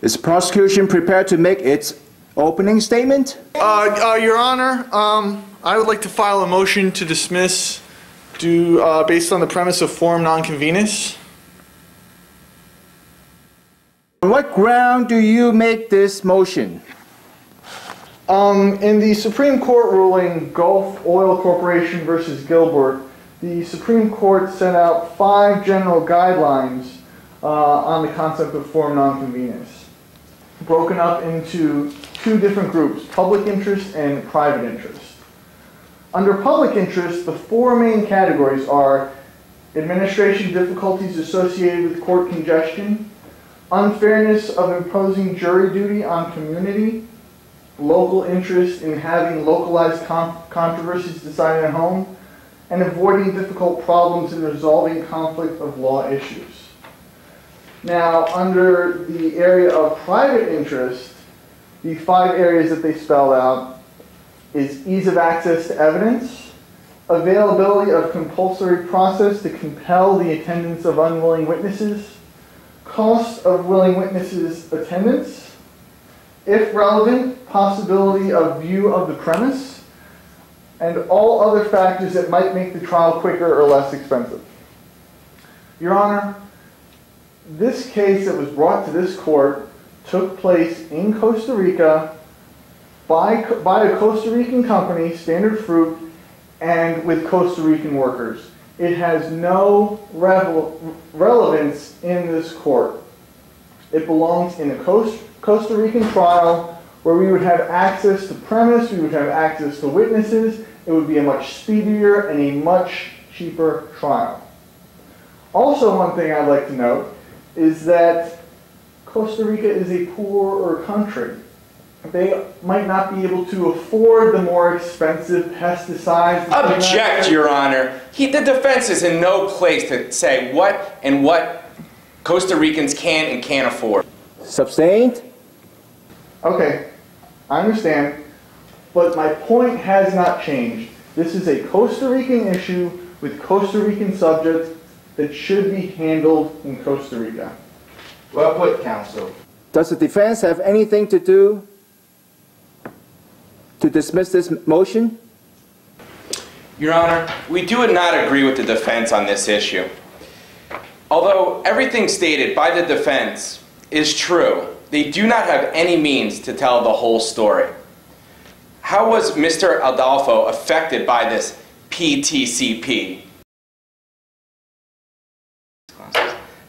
Is the prosecution prepared to make its opening statement? Your Honor, I would like to file a motion to dismiss based on the premise of forum nonconvenience. On what ground do you make this motion? In the Supreme Court ruling Gulf Oil Corporation versus Gilbert, the Supreme Court set out 5 general guidelines on the concept of forum nonconvenience, broken up into 2 different groups, public interest and private interest. Under public interest, the 4 main categories are administration difficulties associated with court congestion, unfairness of imposing jury duty on community, local interest in having localized controversies decided at home, and avoiding difficult problems in resolving conflict of law issues. Now, under the area of private interest, the 5 areas that they spelled out is ease of access to evidence, availability of compulsory process to compel the attendance of unwilling witnesses, cost of willing witnesses' attendance, if relevant, possibility of view of the premise, and all other factors that might make the trial quicker or less expensive. Your Honor, this case that was brought to this court took place in Costa Rica by a Costa Rican company, Standard Fruit, and with Costa Rican workers. It has no relevance in this court. It belongs in a Costa Rican trial where we would have access to premise, we would have access to witnesses. It would be a much speedier and a much cheaper trial. Also, one thing I'd like to note is that Costa Rica is a poorer country. They might not be able to afford the more expensive pesticides. Object, Your Honor. The defense is in no place to say what Costa Ricans can and can't afford. Sustained? Okay, I understand, but my point has not changed. This is a Costa Rican issue with Costa Rican subjects that should be handled in Costa Rica. Well put, counsel. Does the defense have anything to do to dismiss this motion? Your Honor, we do not agree with the defense on this issue. Although everything stated by the defense is true, they do not have any means to tell the whole story. How was Mr. Adolfo affected by this PTCP?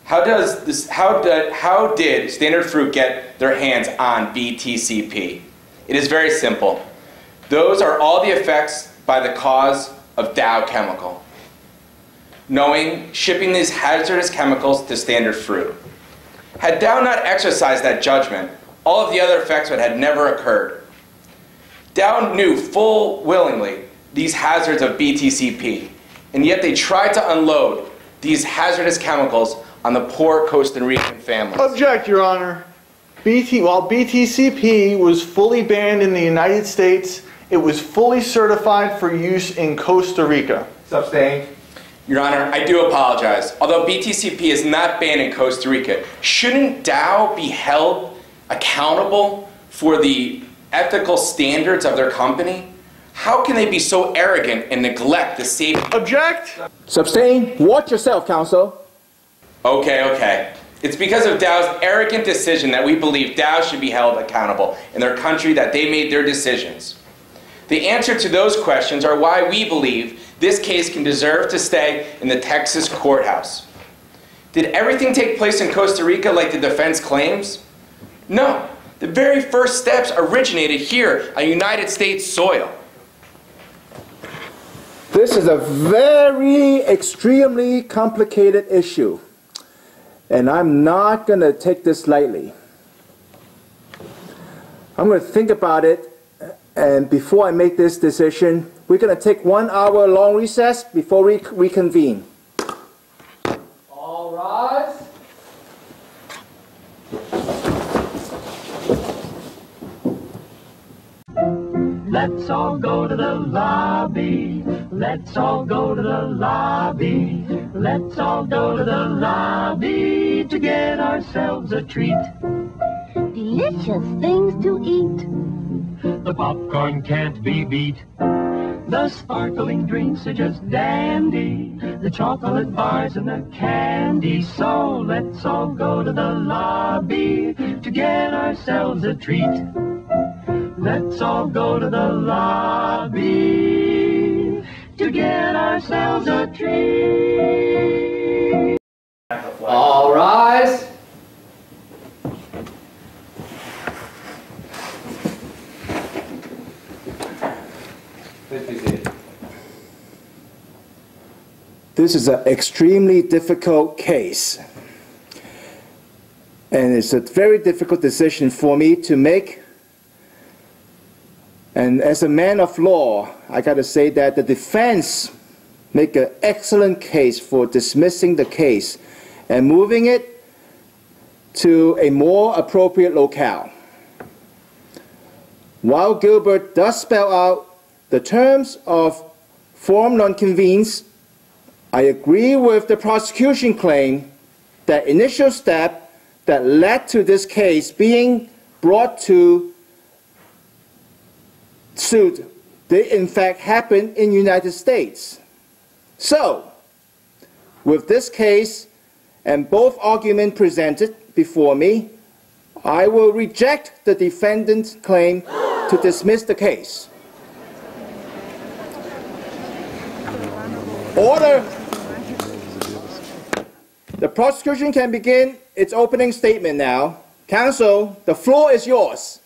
How did Standard Fruit get their hands on BTCP? It is very simple. Those are all the effects by the cause of Dow Chemical. Shipping these hazardous chemicals to Standard Fruit. Had Dow not exercised that judgment, all of the other effects had never occurred. Dow knew full willingly these hazards of BTCP, and yet they tried to unload these hazardous chemicals on the poor Costa Rican families. Object, Your Honor. While BTCP was fully banned in the United States, it was fully certified for use in Costa Rica. Sustained. Your Honor, I do apologize. Although BTCP is not banned in Costa Rica, shouldn't Dow be held accountable for the ethical standards of their company? How can they be so arrogant and neglect the safety? Object. Sustained. Watch yourself, counsel. Okay. It's because of Dow's arrogant decision that we believe Dow should be held accountable in their country, that they made their decisions. The answer to those questions are why we believe this case can deserve to stay in the Texas courthouse. Did everything take place in Costa Rica like the defense claims? No. The very first steps originated here on United States soil. This is a very extremely complicated issue, and I'm not going to take this lightly. I'm going to think about it, and before I make this decision, we're going to take 1 hour long recess before we reconvene. All rise. Let's all go to the lobby. Let's all go to the lobby. Let's all go to the lobby to get ourselves a treat. delicious things to eat. The popcorn can't be beat. The sparkling drinks are just dandy. The chocolate bars and the candy. So let's all go to the lobby to get ourselves a treat. Let's all go to the lobby to get ourselves a treat. All rise. This is an extremely difficult case. And it's a very difficult decision for me to make. And as a man of law, I got to say that the defense make an excellent case for dismissing the case and moving it to a more appropriate locale. While Gilbert does spell out the terms of forum nonconvenience, I agree with the prosecution claim that initial step that led to this case being brought to suit did in fact happen in the United States. So, with this case and both arguments presented before me, I will reject the defendant's claim to dismiss the case. Order. The prosecution can begin its opening statement now. Counsel, the floor is yours.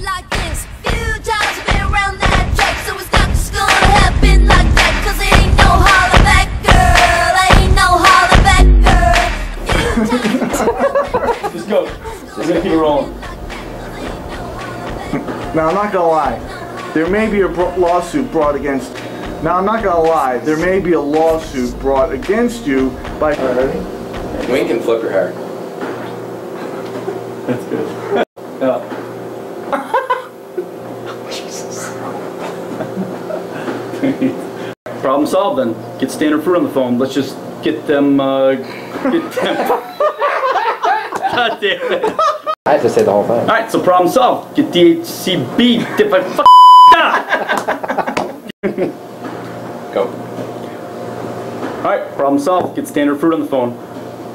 Like this. Few times I've been around that track, so it's not just gonna happen like that. Cause it ain't no holler back, girl. Ain't no holler back, girl. Just go. Just gonna keep it rolling. Now, I'm not gonna lie. There may be a lawsuit brought against. Now, I'm not gonna lie. There may be a lawsuit brought against you by. Wayne can flip your hair. That's good. Yeah. Problem solved then. Get Standard Fruit on the phone. Let's just get them, God damn it. I have to say the whole thing. Alright, so problem solved. Get DHCB. Go. Alright, problem solved. Get Standard Fruit on the phone.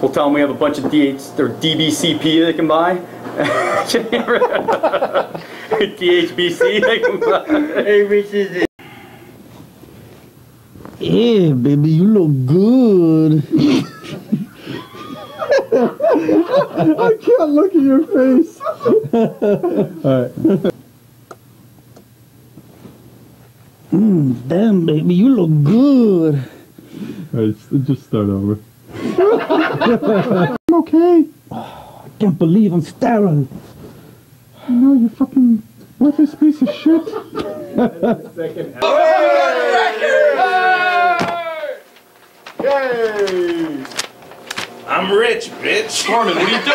We'll tell them we have a bunch of DBCP they can buy. DHBC they can buy. ABCD. Yeah, baby, you look good. I can't look at your face. Alright. Damn, baby, you look good. Alright, just start over. I'm okay. Oh, I can't believe I'm staring. No, you fucking worthless piece of shit. Second. Yay! I'm rich, bitch. Norman, what are you doing?